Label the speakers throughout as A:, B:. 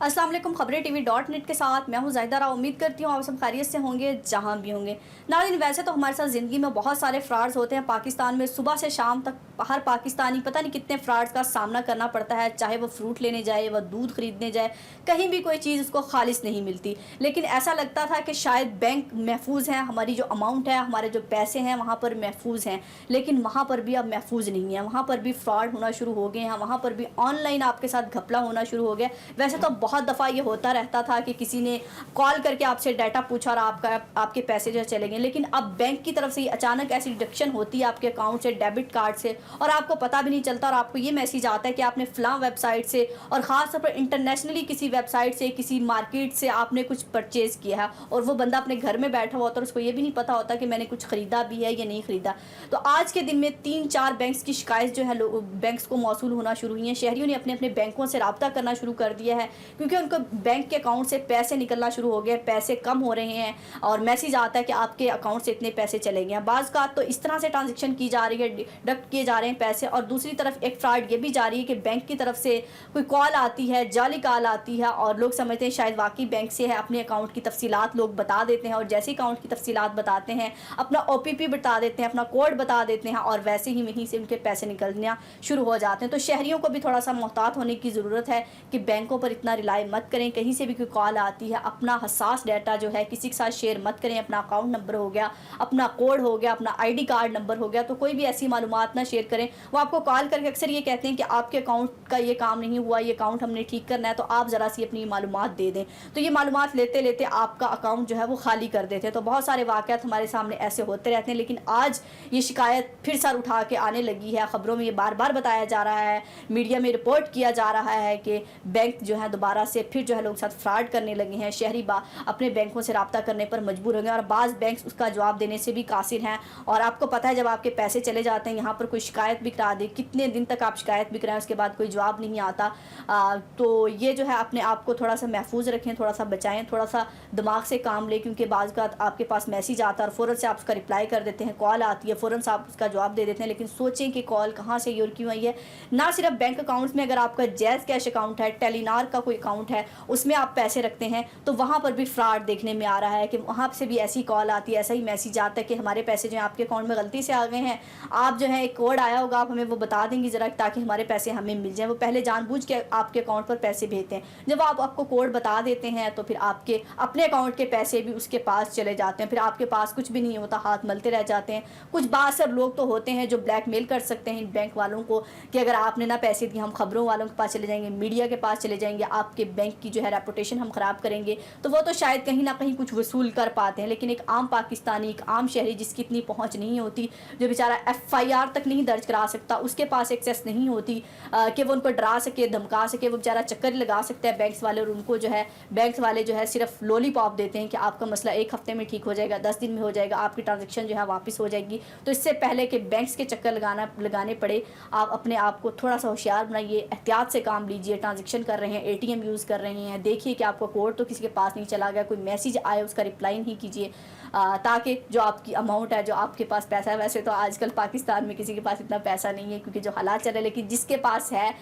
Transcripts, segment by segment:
A: अस्सलाम वालेकुम। खबरें TV.net के साथ मैं हूं ज़ाहिदा राव। उम्मीद करती हूं आप सब खैरियत से होंगे जहां भी होंगे। नाज़रीन, वैसे तो हमारे साथ ज़िंदगी में बहुत सारे फ्रॉड्स होते हैं। पाकिस्तान में सुबह से शाम तक हर पाकिस्तानी पता नहीं कितने फ्रॉड्स का सामना करना पड़ता है। चाहे वो फ्रूट लेने जाए, वह दूध खरीदने जाए, कहीं भी कोई चीज़ उसको खालिस नहीं मिलती। लेकिन ऐसा लगता था कि शायद बैंक महफूज हैं, हमारी जो अमाउंट है, हमारे जो पैसे हैं वहाँ पर महफूज हैं। लेकिन वहाँ पर भी अब महफूज नहीं है, वहाँ पर भी फ्रॉड होना शुरू हो गए हैं, वहाँ पर भी ऑनलाइन आपके साथ घपला होना शुरू हो गया। वैसे तो बहुत दफ़ा ये होता रहता था कि किसी ने कॉल करके आपसे डाटा पूछा और आपके पैसे जो चले गए, लेकिन अब बैंक की तरफ से अचानक ऐसी डिडक्शन होती है आपके अकाउंट से, डेबिट कार्ड से, और आपको पता भी नहीं चलता और आपको ये मैसेज आता है कि आपने फ़लाँ वेबसाइट से और ख़ास तौर पर इंटरनेशनली किसी वेबसाइट से, किसी मार्केट से आपने कुछ परचेज़ किया है और वो बंदा अपने घर में बैठा हुआ होता है और उसको ये भी नहीं पता होता कि मैंने कुछ ख़रीदा भी है या नहीं ख़रीदा। तो आज के दिन में 3-4 बैंक्स की शिकायत जो है बैंक्स को मौसूल होना शुरू हुई हैं। शहरियों ने अपने अपने बैंकों से रब्ता करना शुरू कर दिया है क्योंकि उनको बैंक के अकाउंट से पैसे निकलना शुरू हो गए, पैसे कम हो रहे हैं और मैसेज आता है कि आपके अकाउंट से इतने पैसे चले गए हैं। बाज़ का तो इस तरह से ट्रांजैक्शन की जा रही है, डिडक्ट किए जा रहे हैं पैसे, और दूसरी तरफ एक फ्रॉड ये भी जारी है कि बैंक की तरफ से कोई कॉल आती है, जाली कॉल आती है और लोग समझते हैं शायद वाकई बैंक से है। अपने अकाउंट की तफसीलात लोग बता देते हैं और जैसे अकाउंट की तफसीलात बताते हैं, अपना OPP बता देते हैं, अपना कोड बता देते हैं और वैसे ही वहीं से उनके पैसे निकलना शुरू हो जाते हैं। तो शहरियों को भी थोड़ा सा मोहतात होने की ज़रूरत है कि बैंकों पर इतना रिलाई मत करें। कहीं से भी कोई कॉल आती है, अपना हसास डाटा जो है किसी के साथ शेयर मत करें। अपना अकाउंट नंबर हो गया, अपना कोड हो गया, अपना ID कार्ड नंबर हो गया, तो कोई भी ऐसी मालूमात ना शेयर करें। वो आपको कॉल करके अक्सर ये कहते हैं कि आपके अकाउंट का ये काम नहीं हुआ, ये अकाउंट हमने ठीक करना है, तो आप ज़रा सी अपनी मालूमात दे दें। तो ये मालूमात लेते लेते आपका अकाउंट जो है वो खाली कर देते हैं। तो बहुत सारे वाक़यात हमारे सामने ऐसे होते रहते हैं। लेकिन आज ये शिकायत फिर सर उठा के आने लगी है। ख़बरों में ये बार बार बताया जा रहा है, मीडिया में रिपोर्ट किया जा रहा है कि बैंक जो है दोबारा से फिर जो है लोग साथ फ्रॉड करने लगे हैं। शहरी अपने बैंकों से रब्ता करने पर मजबूर हो गए और बाज़ बैंक उसका जवाब देने से भी कासिर हैं। और आपको पता है जब आपके पैसे चले जाते हैं, यहाँ पर कोई शिकायत भी करा दे, कितने दिन तक आप शिकायत भी कराएं, उसके बाद कोई जवाब नहीं आता। तो ये जो है अपने आप को थोड़ा सा महफूज रखें, थोड़ा सा बचाएं, थोड़ा सा दिमाग से काम लें, क्योंकि बाज़ का आपके पास मैसेज आता है और फ़ौरन से आप उसका रिप्लाई कर देते हैं, कॉल आती है फ़ौरन से आप उसका जवाब दे देते हैं। लेकिन सोचें कि कॉल कहाँ से और क्यों आई है। ना सिर्फ बैंक अकाउंट्स में, अगर आपका जैज़ कैश अकाउंट है, टेलीनार का कोई अकाउंट है, उसमें आप पैसे रखते हैं तो वहाँ पर भी फ्रॉड देखने में आ रहा है कि वहाँ से भी ऐसी कॉल आती है, ऐसा ही मैसेज आता है कि हमारे पैसे जो हैं आपके अकाउंट में गलती से आ गए हैं, आप जो है एक कोड आया होगा, आप हमें वो बता देंगी ज़रा ताकि हमारे पैसे हमें मिल जाएँ। वो पहले जानबूझ के आपके अकाउंट पर पैसे भेजते हैं। जब आप आपको कोड बता देते हैं तो फिर आपके अपने अकाउंट के पैसे भी उसके पास चले जाते हैं, फिर आपके पास कुछ भी नहीं होता, हाथ मलते रह जाते हैं। कुछ बासर लोग तो होते हैं जो ब्लैकमेल कर सकते हैं इन बैंक वालों को कि अगर आपने ना पैसे दिए हम खबरों वालों के पास चले जाएंगे, मीडिया के पास चले जाएंगे, आपके बैंक की जो है रेपुटेशन हम ख़राब करेंगे। तो वो तो शायद कहीं ना कहीं कुछ वसूल कर पाते हैं, लेकिन एक आम पाकिस्तानी, एक आम शहरी जिसकी इतनी पहुंच नहीं होती, जो बेचारा FIR तक नहीं दर्ज करा सकता, उसके पास एक्सेस नहीं होती कि वो उनको डरा सके, धमका सके, वो बेचारा चक्कर लगा सकता है बैंक्स वाले, और उनको जो है बैंक्स वाले जो है सिर्फ लॉलीपॉप देते हैं कि आपका मसला 1 हफ्ते में ठीक हो जाएगा, 10 दिन में हो जाएगा, आपकी ट्रांजेक्शन जो है वापस हो जाएगी। तो इससे पहले कि बैंक्स के चक्कर लगाने पड़े, आप अपने आप को थोड़ा सा होशियार बनाइए, एहतियात से काम लीजिए। ट्रांजेक्शन कर रहे हैं, ATM यूज़ कर रहे हैं, देखिए कि आपका कोड तो किसी के पास नहीं चला गया, कोई मैसेज आए उसका रिप्लाई नहीं कीजिए, ताकि जो आपकी अमाउंट है, जो आपके पास पैसा है, वैसे तो आजकल पाकिस्तान में किसी के पास इतना पैसा नहीं है क्योंकि जो हालात चल रहे हैं, लेकिन जिसके पास है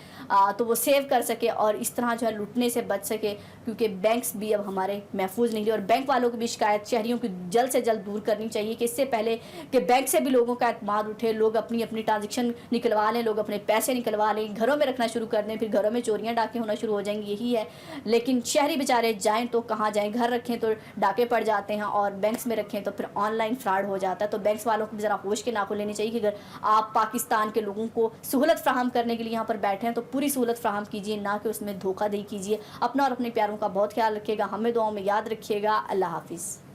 A: तो वो सेव कर सके और इस तरह जो है लुटने से बच सके, क्योंकि बैंक्स भी अब हमारे महफूज नहीं रहे। और बैंक वालों की भी शिकायत शहरियों की जल्द से जल्द दूर करनी चाहिए कि इससे पहले कि बैंक से भी लोगों का एतमाद उठे, लोग अपनी अपनी ट्रांजेक्शन निकलवा लें, लोग अपने पैसे निकलवा लें, घरों में रखना शुरू कर दें, फिर घरों में चोरियाँ डाके होना शुरू हो जाएंगी। यही है। लेकिन शहरी बेचारे जाएँ तो कहाँ जाएँ, घर रखें तो डाके पड़ जाते हैं और बैंक्स में रखें तो फिर ऑनलाइन फ्रॉड हो जाता है। तो बैंक्स वालों को भी ज़रा होश के नाखुन लेनी चाहिए कि अगर आप पाकिस्तान के लोगों को सहूलत फ्राहम करने के लिए यहाँ पर बैठे हैं तो पूरी सहूलत फ्राहम कीजिए, ना कि उसमें धोखाधड़ी कीजिए। अपना और अपने प्यारों का बहुत ख्याल रखिएगा, हमें दुआओं में याद रखिएगा। अल्लाह हाफिज़।